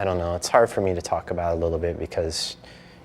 I don't know, it's hard for me to talk about a little bit because,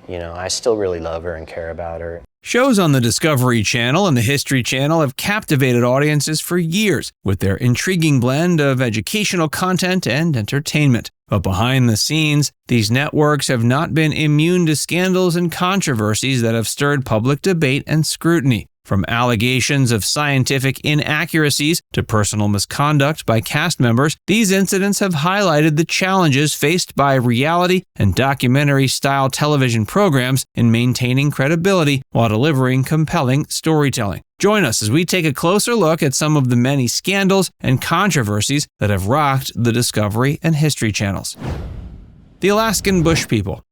I still really love her and care about her. Shows on the Discovery Channel and the History Channel have captivated audiences for years with their intriguing blend of educational content and entertainment. But behind the scenes, these networks have not been immune to scandals and controversies that have stirred public debate and scrutiny. From allegations of scientific inaccuracies to personal misconduct by cast members, these incidents have highlighted the challenges faced by reality and documentary-style television programs in maintaining credibility while delivering compelling storytelling. Join us as we take a closer look at some of the many scandals and controversies that have rocked the Discovery and History channels. The Alaskan Bush People.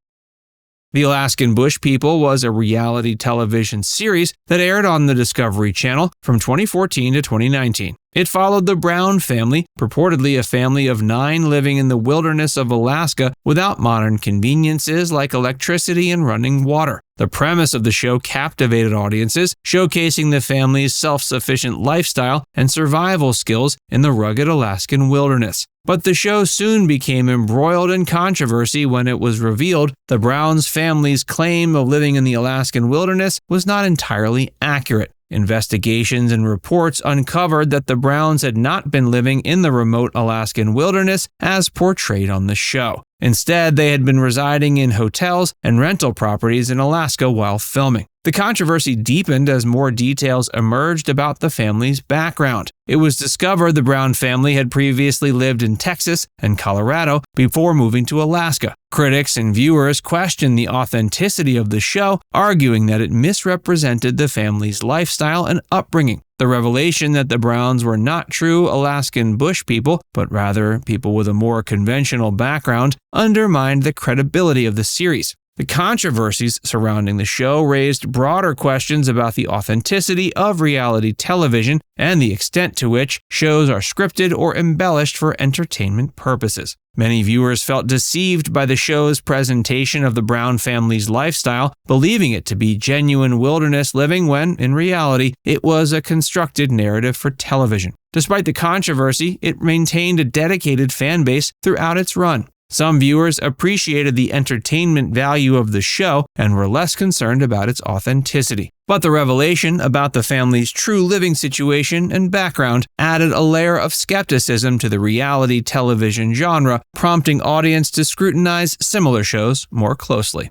The Alaskan Bush People was a reality television series that aired on the Discovery Channel from 2014 to 2019. It followed the Brown family, purportedly a family of 9 living in the wilderness of Alaska without modern conveniences like electricity and running water. The premise of the show captivated audiences, showcasing the family's self-sufficient lifestyle and survival skills in the rugged Alaskan wilderness. But the show soon became embroiled in controversy when it was revealed the Browns family's claim of living in the Alaskan wilderness was not entirely accurate. Investigations and reports uncovered that the Browns had not been living in the remote Alaskan wilderness as portrayed on the show. Instead, they had been residing in hotels and rental properties in Alaska while filming. The controversy deepened as more details emerged about the family's background. It was discovered the Brown family had previously lived in Texas and Colorado before moving to Alaska. Critics and viewers questioned the authenticity of the show, arguing that it misrepresented the family's lifestyle and upbringing. The revelation that the Browns were not true Alaskan Bush people, but rather people with a more conventional background, undermined the credibility of the series. The controversies surrounding the show raised broader questions about the authenticity of reality television and the extent to which shows are scripted or embellished for entertainment purposes. Many viewers felt deceived by the show's presentation of the Brown family's lifestyle, believing it to be genuine wilderness living when, in reality, it was a constructed narrative for television. Despite the controversy, it maintained a dedicated fan base throughout its run. Some viewers appreciated the entertainment value of the show and were less concerned about its authenticity. But the revelation about the family's true living situation and background added a layer of skepticism to the reality television genre, prompting audience to scrutinize similar shows more closely.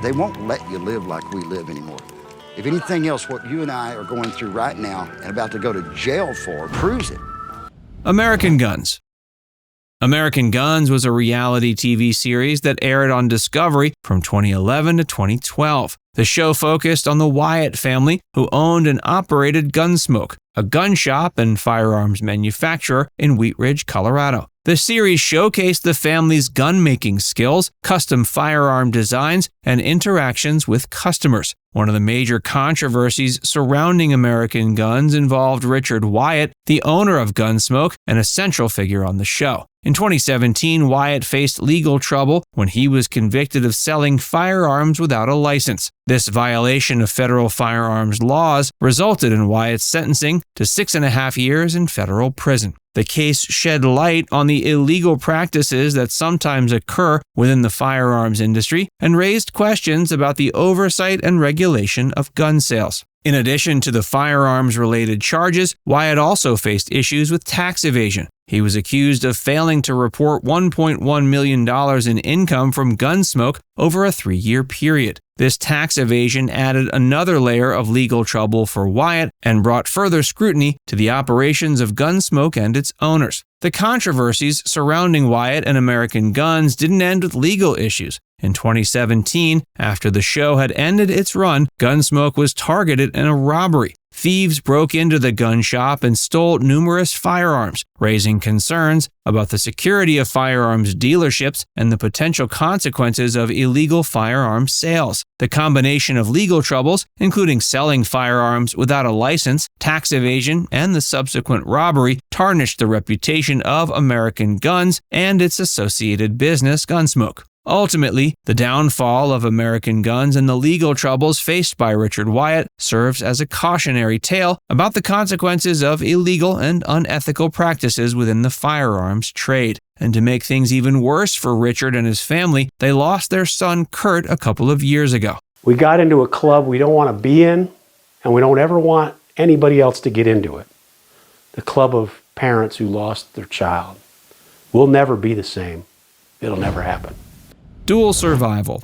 They won't let you live like we live anymore. If anything else, what you and I are going through right now and about to go to jail for proves it. American Guns. American Guns was a reality TV series that aired on Discovery from 2011 to 2012. The show focused on the Wyatt family, who owned and operated Gunsmoke, a gun shop and firearms manufacturer in Wheat Ridge, Colorado. The series showcased the family's gun-making skills, custom firearm designs, and interactions with customers. One of the major controversies surrounding American Guns involved Richard Wyatt, the owner of Gunsmoke and a central figure on the show. In 2017, Wyatt faced legal trouble when he was convicted of selling firearms without a license. This violation of federal firearms laws resulted in Wyatt's sentencing to 6.5 years in federal prison. The case shed light on the illegal practices that sometimes occur within the firearms industry and raised questions about the oversight and regulation of gun sales. In addition to the firearms-related charges, Wyatt also faced issues with tax evasion. He was accused of failing to report $1.1 million in income from Gunsmoke over a 3-year period. This tax evasion added another layer of legal trouble for Wyatt and brought further scrutiny to the operations of Gunsmoke and its owners. The controversies surrounding Wyatt and American Guns didn't end with legal issues. In 2017, after the show had ended its run, Gunsmoke was targeted in a robbery. Thieves broke into the gun shop and stole numerous firearms, raising concerns about the security of firearms dealerships and the potential consequences of illegal firearms sales. The combination of legal troubles, including selling firearms without a license, tax evasion, and the subsequent robbery, tarnished the reputation of American Guns and its associated business, Gunsmoke. Ultimately, the downfall of American guns and the legal troubles faced by Richard Wyatt serves as a cautionary tale about the consequences of illegal and unethical practices within the firearms trade. And to make things even worse for Richard and his family, they lost their son Kurt a couple of years ago. We got into a club we don't want to be in, and we don't ever want anybody else to get into it. The club of parents who lost their child. We'll never be the same. It'll never happen. Dual Survival.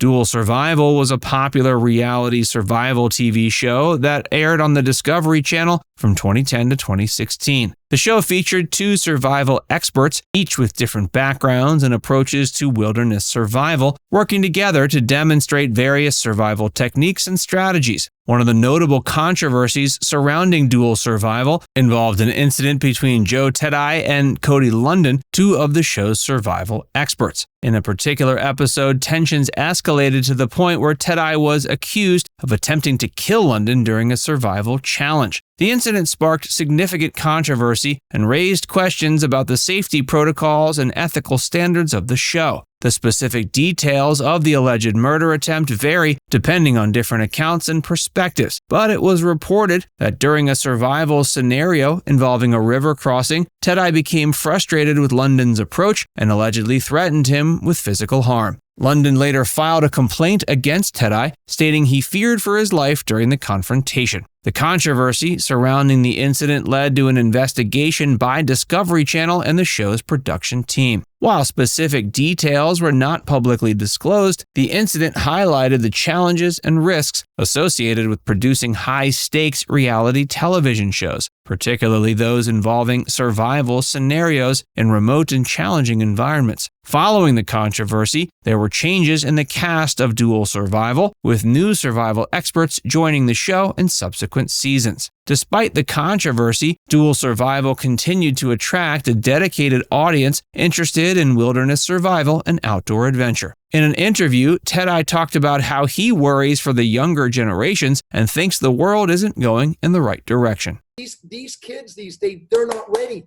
Dual Survival was a popular reality survival TV show that aired on the Discovery Channel from 2010 to 2016. The show featured two survival experts, each with different backgrounds and approaches to wilderness survival, working together to demonstrate various survival techniques and strategies. One of the notable controversies surrounding Dual Survival involved an incident between Joe Tedai and Cody London, two of the show's survival experts. In a particular episode, tensions escalated to the point where Tedai was accused of attempting to kill London during a survival challenge. The incident sparked significant controversy and raised questions about the safety protocols and ethical standards of the show. The specific details of the alleged murder attempt vary depending on different accounts and perspectives, but it was reported that during a survival scenario involving a river crossing, Tedai became frustrated with London's approach and allegedly threatened him with physical harm. London later filed a complaint against Tedai, stating he feared for his life during the confrontation. The controversy surrounding the incident led to an investigation by Discovery Channel and the show's production team. While specific details were not publicly disclosed, the incident highlighted the challenges and risks associated with producing high-stakes reality television shows, particularly those involving survival scenarios in remote and challenging environments. Following the controversy, there were changes in the cast of Dual Survival, with new survival experts joining the show in subsequent seasons. Despite the controversy, Dual Survival continued to attract a dedicated audience interested in wilderness survival and outdoor adventure. In an interview, Tedai talked about how he worries for the younger generations and thinks the world isn't going in the right direction. These kids these days, they're not ready.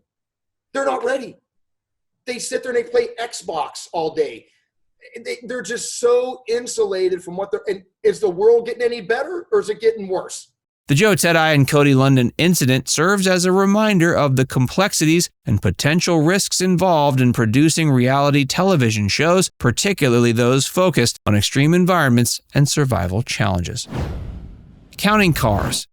They're not ready. They sit there and they play Xbox all day. They're just so insulated from what they're... And is the world getting any better or is it getting worse? The Joe Tedai and Cody London incident serves as a reminder of the complexities and potential risks involved in producing reality television shows, particularly those focused on extreme environments and survival challenges. Counting Cars.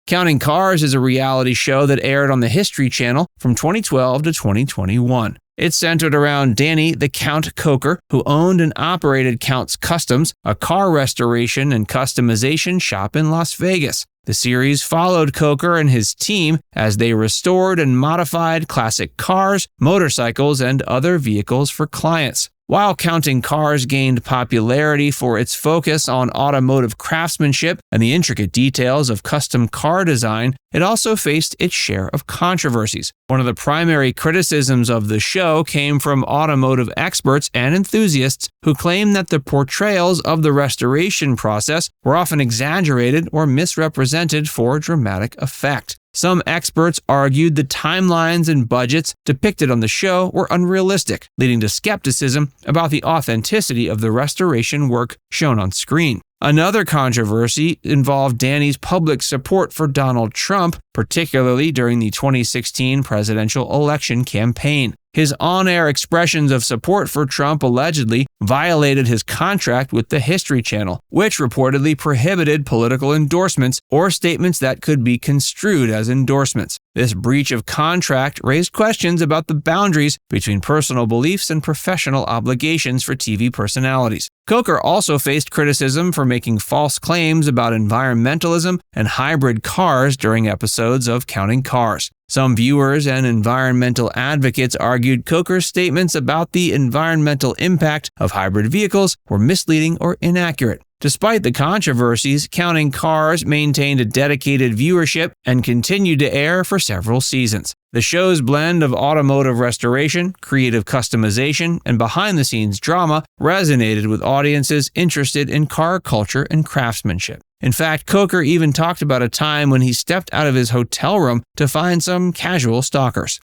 Counting Cars is a reality show that aired on the History Channel from 2012 to 2021. It's centered around Danny the Count Coker, who owned and operated Count's Customs, a car restoration and customization shop in Las Vegas. The series followed Coker and his team as they restored and modified classic cars, motorcycles, and other vehicles for clients. While Counting Cars gained popularity for its focus on automotive craftsmanship and the intricate details of custom car design, it also faced its share of controversies. One of the primary criticisms of the show came from automotive experts and enthusiasts who claimed that the portrayals of the restoration process were often exaggerated or misrepresented for dramatic effect. Some experts argued the timelines and budgets depicted on the show were unrealistic, leading to skepticism about the authenticity of the restoration work shown on screen. Another controversy involved Danny's public support for Donald Trump, particularly during the 2016 presidential election campaign. His on-air expressions of support for Trump allegedly violated his contract with the History Channel, which reportedly prohibited political endorsements or statements that could be construed as endorsements. This breach of contract raised questions about the boundaries between personal beliefs and professional obligations for TV personalities. Coker also faced criticism for making false claims about environmentalism and hybrid cars during episodes of Counting Cars. Some viewers and environmental advocates argued Coker's statements about the environmental impact of hybrid vehicles were misleading or inaccurate. Despite the controversies, Counting Cars maintained a dedicated viewership and continued to air for several seasons. The show's blend of automotive restoration, creative customization, and behind-the-scenes drama resonated with audiences interested in car culture and craftsmanship. In fact, Coker even talked about a time when he stepped out of his hotel room to find some casual stalkers.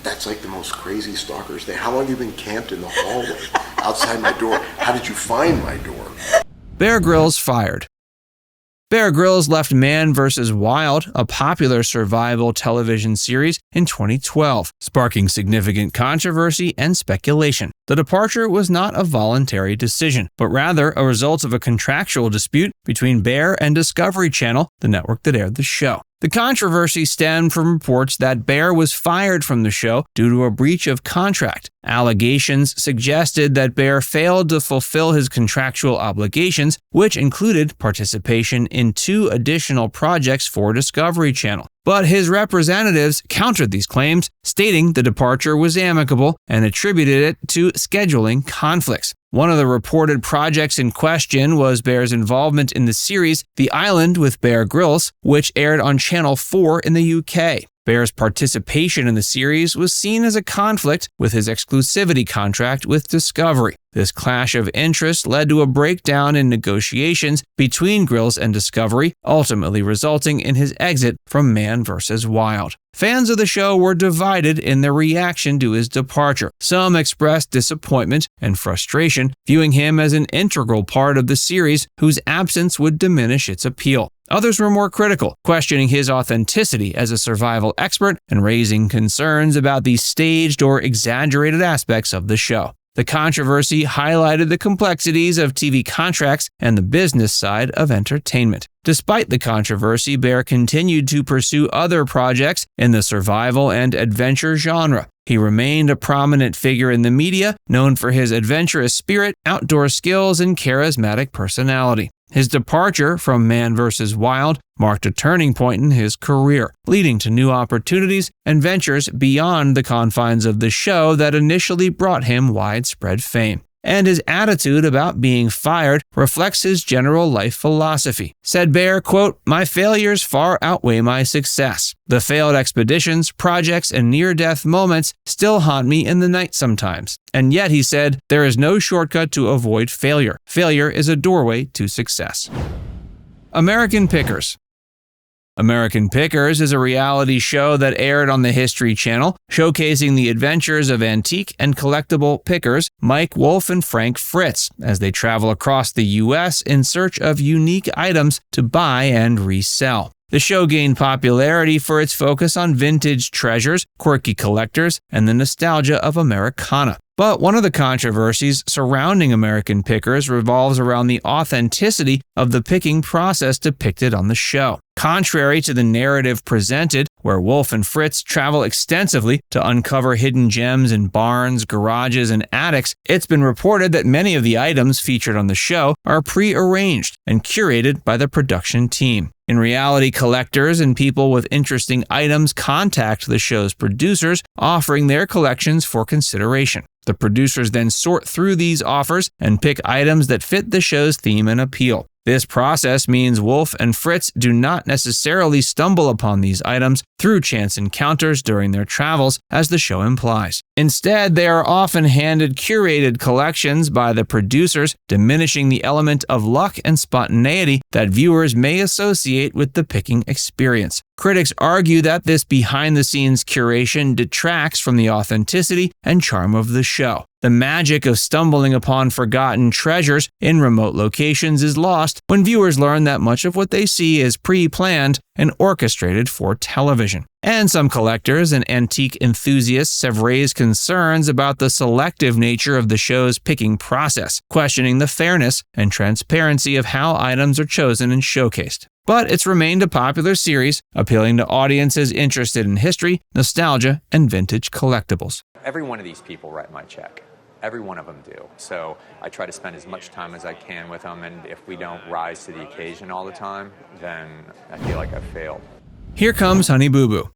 That's like the most crazy stalkers thing. How long have you been camped in the hallway outside my door? How did you find my door? Bear Grylls fired. Bear Grylls left Man vs. Wild, a popular survival television series, in 2012, sparking significant controversy and speculation. The departure was not a voluntary decision, but rather a result of a contractual dispute between Bear and Discovery Channel, the network that aired the show. The controversy stemmed from reports that Bear was fired from the show due to a breach of contract. Allegations suggested that Bear failed to fulfill his contractual obligations, which included participation in 2 additional projects for Discovery Channel. But his representatives countered these claims, stating the departure was amicable and attributed it to scheduling conflicts. One of the reported projects in question was Bear's involvement in the series The Island with Bear Grylls, which aired on Channel 4 in the UK. Bear's participation in the series was seen as a conflict with his exclusivity contract with Discovery. This clash of interest led to a breakdown in negotiations between Grylls and Discovery, ultimately resulting in his exit from Man vs. Wild. Fans of the show were divided in their reaction to his departure. Some expressed disappointment and frustration, viewing him as an integral part of the series whose absence would diminish its appeal. Others were more critical, questioning his authenticity as a survival expert and raising concerns about the staged or exaggerated aspects of the show. The controversy highlighted the complexities of TV contracts and the business side of entertainment. Despite the controversy, Bear continued to pursue other projects in the survival and adventure genre. He remained a prominent figure in the media, known for his adventurous spirit, outdoor skills, and charismatic personality. His departure from Man vs. Wild marked a turning point in his career, leading to new opportunities and ventures beyond the confines of the show that initially brought him widespread fame. And his attitude about being fired reflects his general life philosophy. Said Bear, quote, "My failures far outweigh my success. The failed expeditions, projects, and near-death moments still haunt me in the night sometimes. And yet," he said, "there is no shortcut to avoid failure. Failure is a doorway to success." American Pickers. American Pickers is a reality show that aired on the History Channel, showcasing the adventures of antique and collectible pickers Mike Wolf and Frank Fritz as they travel across the U.S. in search of unique items to buy and resell. The show gained popularity for its focus on vintage treasures, quirky collectors, and the nostalgia of Americana. But one of the controversies surrounding American Pickers revolves around the authenticity of the picking process depicted on the show. Contrary to the narrative presented, where Wolf and Fritz travel extensively to uncover hidden gems in barns, garages, and attics, it's been reported that many of the items featured on the show are pre-arranged and curated by the production team. In reality, collectors and people with interesting items contact the show's producers, offering their collections for consideration. The producers then sort through these offers and pick items that fit the show's theme and appeal. This process means Wolf and Fritz do not necessarily stumble upon these items through chance encounters during their travels, as the show implies. Instead, they are often handed curated collections by the producers, diminishing the element of luck and spontaneity that viewers may associate with the picking experience. Critics argue that this behind-the-scenes curation detracts from the authenticity and charm of the show. The magic of stumbling upon forgotten treasures in remote locations is lost when viewers learn that much of what they see is pre-planned and orchestrated for television. And some collectors and antique enthusiasts have raised concerns about the selective nature of the show's picking process, questioning the fairness and transparency of how items are chosen and showcased. But it's remained a popular series, appealing to audiences interested in history, nostalgia, and vintage collectibles. Every one of these people write my check. Every one of them do. So I try to spend as much time as I can with them, and if we don't rise to the occasion all the time, then I feel like I've failed. Here Comes Honey Boo Boo.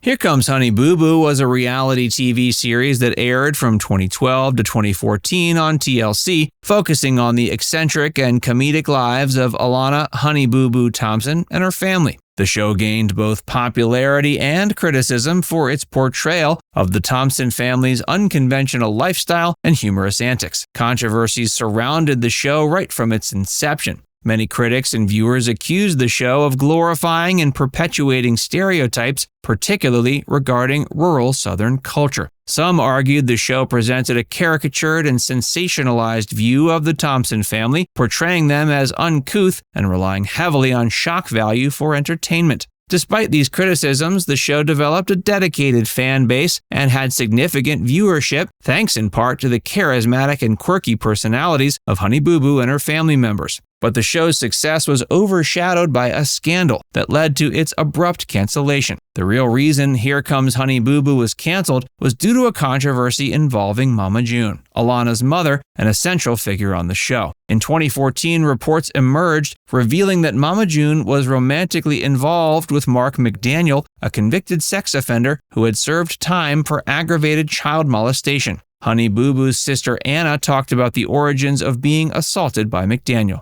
Here Comes Honey Boo Boo was a reality TV series that aired from 2012 to 2014 on TLC, focusing on the eccentric and comedic lives of Alana Honey Boo Boo Thompson and her family. The show gained both popularity and criticism for its portrayal of the Thompson family's unconventional lifestyle and humorous antics. Controversies surrounded the show right from its inception. Many critics and viewers accused the show of glorifying and perpetuating stereotypes, particularly regarding rural Southern culture. Some argued the show presented a caricatured and sensationalized view of the Thompson family, portraying them as uncouth and relying heavily on shock value for entertainment. Despite these criticisms, the show developed a dedicated fan base and had significant viewership, thanks in part to the charismatic and quirky personalities of Honey Boo Boo and her family members. But the show's success was overshadowed by a scandal that led to its abrupt cancellation. The real reason Here Comes Honey Boo Boo was canceled was due to a controversy involving Mama June, Alana's mother, and a central figure on the show. In 2014, reports emerged revealing that Mama June was romantically involved with Mark McDaniel, a convicted sex offender who had served time for aggravated child molestation. Honey Boo Boo's sister Anna talked about the origins of being assaulted by McDaniel.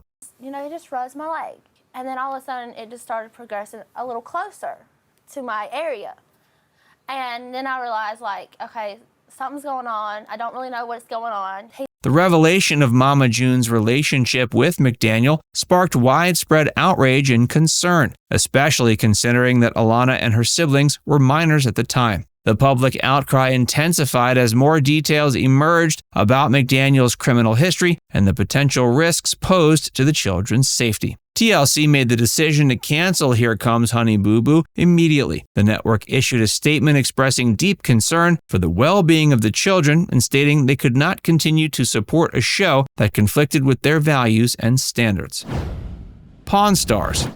He just rubs my leg. And then all of a sudden, it just started progressing a little closer to my area. And then I realized, okay, something's going on. I don't really know what's going on. The revelation of Mama June's relationship with McDaniel sparked widespread outrage and concern, especially considering that Alana and her siblings were minors at the time. The public outcry intensified as more details emerged about McDaniel's criminal history and the potential risks posed to the children's safety. TLC made the decision to cancel Here Comes Honey Boo Boo immediately. The network issued a statement expressing deep concern for the well-being of the children and stating they could not continue to support a show that conflicted with their values and standards. Pawn Stars.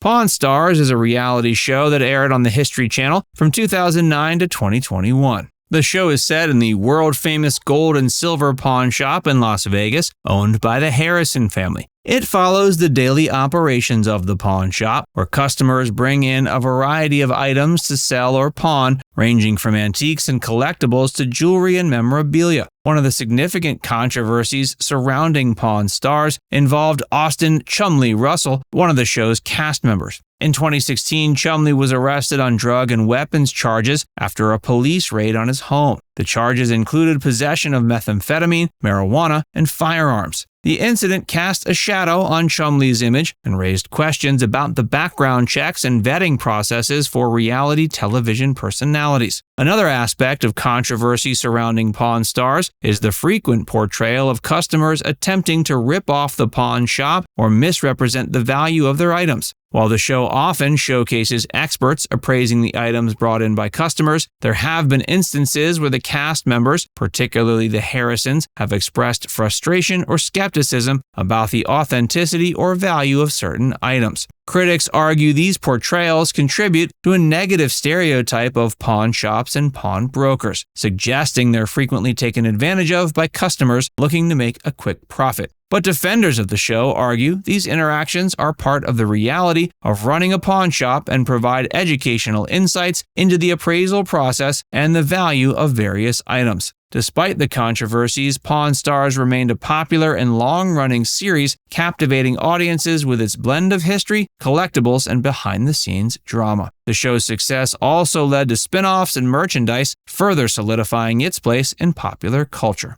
Pawn Stars is a reality show that aired on the History Channel from 2009 to 2021. The show is set in the world-famous gold and silver pawn shop in Las Vegas, owned by the Harrison family. It follows the daily operations of the pawn shop, where customers bring in a variety of items to sell or pawn, ranging from antiques and collectibles to jewelry and memorabilia. One of the significant controversies surrounding Pawn Stars involved Austin Chumley Russell, one of the show's cast members. In 2016, Chumley was arrested on drug and weapons charges after a police raid on his home. The charges included possession of methamphetamine, marijuana, and firearms. The incident cast a shadow on Chumley's image and raised questions about the background checks and vetting processes for reality television personalities. Another aspect of controversy surrounding Pawn Stars is the frequent portrayal of customers attempting to rip off the pawn shop or misrepresent the value of their items. While the show often showcases experts appraising the items brought in by customers, there have been instances where the cast members, particularly the Harrisons, have expressed frustration or skepticism about the authenticity or value of certain items. Critics argue these portrayals contribute to a negative stereotype of pawn shops and pawn brokers, suggesting they're frequently taken advantage of by customers looking to make a quick profit. But defenders of the show argue these interactions are part of the reality of running a pawn shop and provide educational insights into the appraisal process and the value of various items. Despite the controversies, Pawn Stars remained a popular and long-running series, captivating audiences with its blend of history, collectibles, and behind-the-scenes drama. The show's success also led to spin-offs and merchandise, further solidifying its place in popular culture.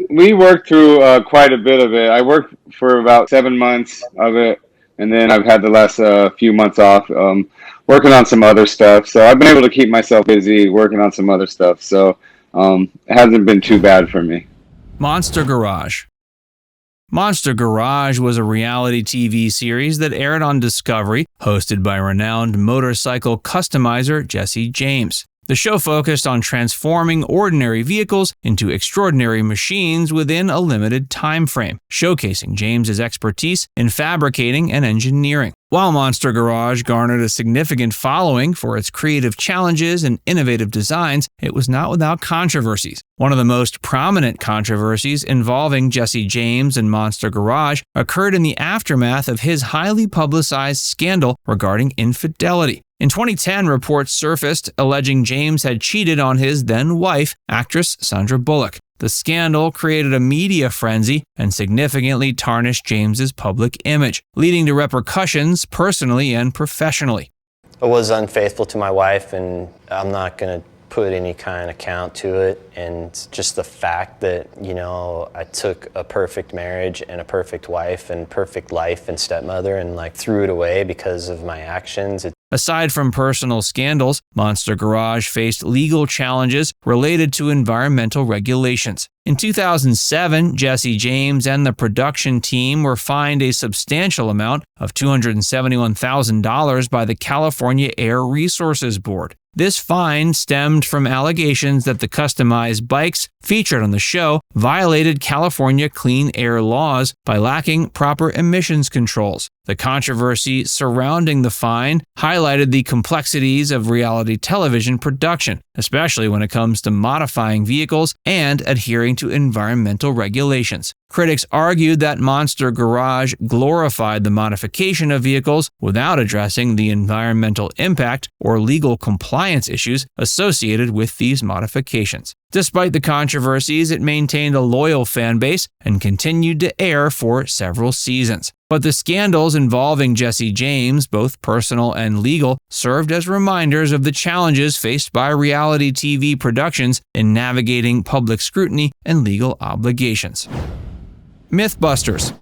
We worked through quite a bit of it. I worked for about 7 months of it, and then I've had the last few months off working on some other stuff. So I've been able to keep myself busy working on some other stuff. So it hasn't been too bad for me. Monster Garage. Monster Garage was a reality TV series that aired on Discovery, hosted by renowned motorcycle customizer Jesse James. The show focused on transforming ordinary vehicles into extraordinary machines within a limited time frame, showcasing James's expertise in fabricating and engineering. While Monster Garage garnered a significant following for its creative challenges and innovative designs, it was not without controversies. One of the most prominent controversies involving Jesse James and Monster Garage occurred in the aftermath of his highly publicized scandal regarding infidelity. In 2010, reports surfaced alleging James had cheated on his then-wife, actress Sandra Bullock. The scandal created a media frenzy and significantly tarnished James's public image, leading to repercussions personally and professionally. I was unfaithful to my wife, and I'm not going to put any kind of count to it, and just the fact that, you know, I took a perfect marriage and a perfect wife and perfect life and stepmother and like threw it away because of my actions. Aside from personal scandals, Monster Garage faced legal challenges related to environmental regulations. In 2007, Jesse James and the production team were fined a substantial amount of $271,000 by the California Air Resources Board. This fine stemmed from allegations that the customized bikes featured on the show violated California clean air laws by lacking proper emissions controls. The controversy surrounding the fine highlighted the complexities of reality television production, especially when it comes to modifying vehicles and adhering to environmental regulations. Critics argued that Monster Garage glorified the modification of vehicles without addressing the environmental impact or legal compliance issues associated with these modifications. Despite the controversies, it maintained a loyal fan base and continued to air for several seasons. But the scandals involving Jesse James, both personal and legal, served as reminders of the challenges faced by reality TV productions in navigating public scrutiny and legal obligations. MythBusters.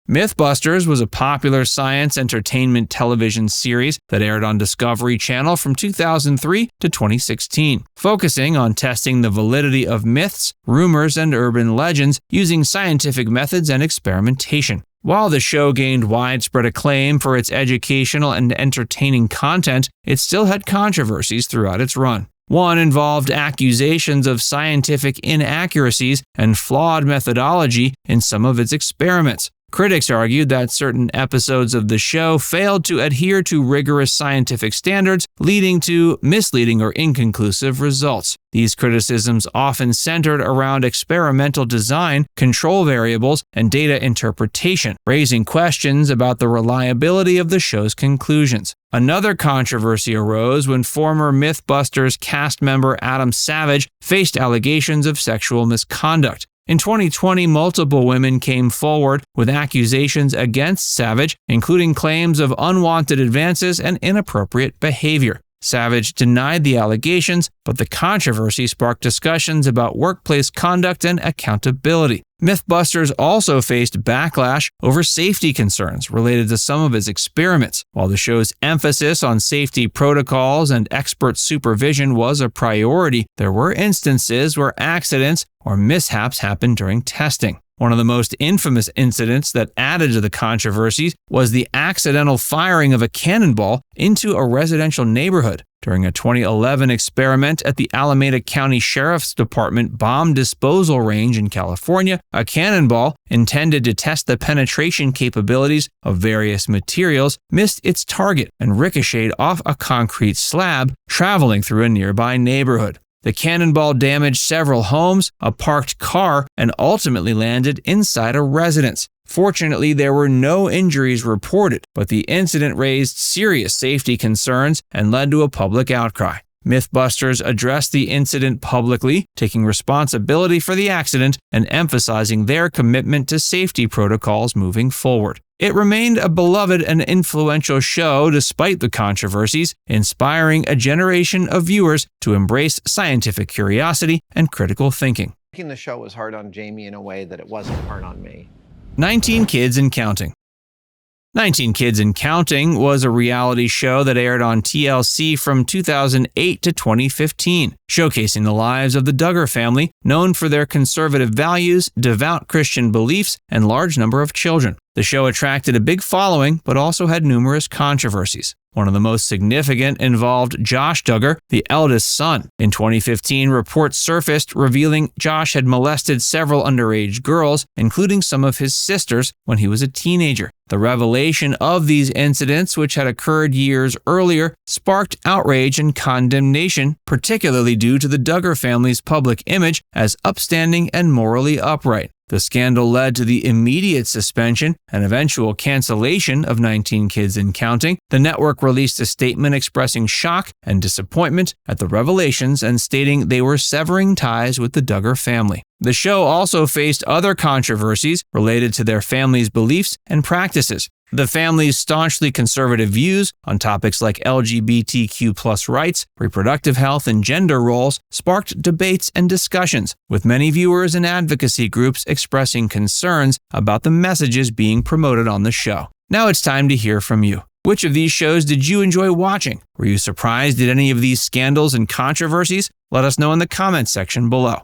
MythBusters was a popular science entertainment television series that aired on Discovery Channel from 2003 to 2016, focusing on testing the validity of myths, rumors, and urban legends using scientific methods and experimentation. While the show gained widespread acclaim for its educational and entertaining content, it still had controversies throughout its run. One involved accusations of scientific inaccuracies and flawed methodology in some of its experiments. Critics argued that certain episodes of the show failed to adhere to rigorous scientific standards, leading to misleading or inconclusive results. These criticisms often centered around experimental design, control variables, and data interpretation, raising questions about the reliability of the show's conclusions. Another controversy arose when former MythBusters cast member Adam Savage faced allegations of sexual misconduct. In 2020, multiple women came forward with accusations against Savage, including claims of unwanted advances and inappropriate behavior. Savage denied the allegations, but the controversy sparked discussions about workplace conduct and accountability. MythBusters also faced backlash over safety concerns related to some of its experiments. While the show's emphasis on safety protocols and expert supervision was a priority, there were instances where accidents or mishaps happened during testing. One of the most infamous incidents that added to the controversies was the accidental firing of a cannonball into a residential neighborhood. During a 2011 experiment at the Alameda County Sheriff's Department bomb disposal range in California, a cannonball intended to test the penetration capabilities of various materials missed its target and ricocheted off a concrete slab traveling through a nearby neighborhood. The cannonball damaged several homes, a parked car, and ultimately landed inside a residence. Fortunately, there were no injuries reported, but the incident raised serious safety concerns and led to a public outcry. MythBusters addressed the incident publicly, taking responsibility for the accident and emphasizing their commitment to safety protocols moving forward. It remained a beloved and influential show despite the controversies, inspiring a generation of viewers to embrace scientific curiosity and critical thinking. Making the show was hard on Jamie in a way that it wasn't hard on me. 19 Kids and Counting. 19 Kids and Counting was a reality show that aired on TLC from 2008 to 2015, showcasing the lives of the Duggar family, known for their conservative values, devout Christian beliefs, and large number of children. The show attracted a big following, but also had numerous controversies. One of the most significant involved Josh Duggar, the eldest son. In 2015, reports surfaced revealing Josh had molested several underage girls, including some of his sisters, when he was a teenager. The revelation of these incidents, which had occurred years earlier, sparked outrage and condemnation, particularly due to the Duggar family's public image as upstanding and morally upright. The scandal led to the immediate suspension and eventual cancellation of 19 Kids and Counting. The network released a statement expressing shock and disappointment at the revelations and stating they were severing ties with the Duggar family. The show also faced other controversies related to their family's beliefs and practices. The family's staunchly conservative views on topics like LGBTQ+ rights, reproductive health, and gender roles sparked debates and discussions, with many viewers and advocacy groups expressing concerns about the messages being promoted on the show. Now it's time to hear from you. Which of these shows did you enjoy watching? Were you surprised at any of these scandals and controversies? Let us know in the comments section below.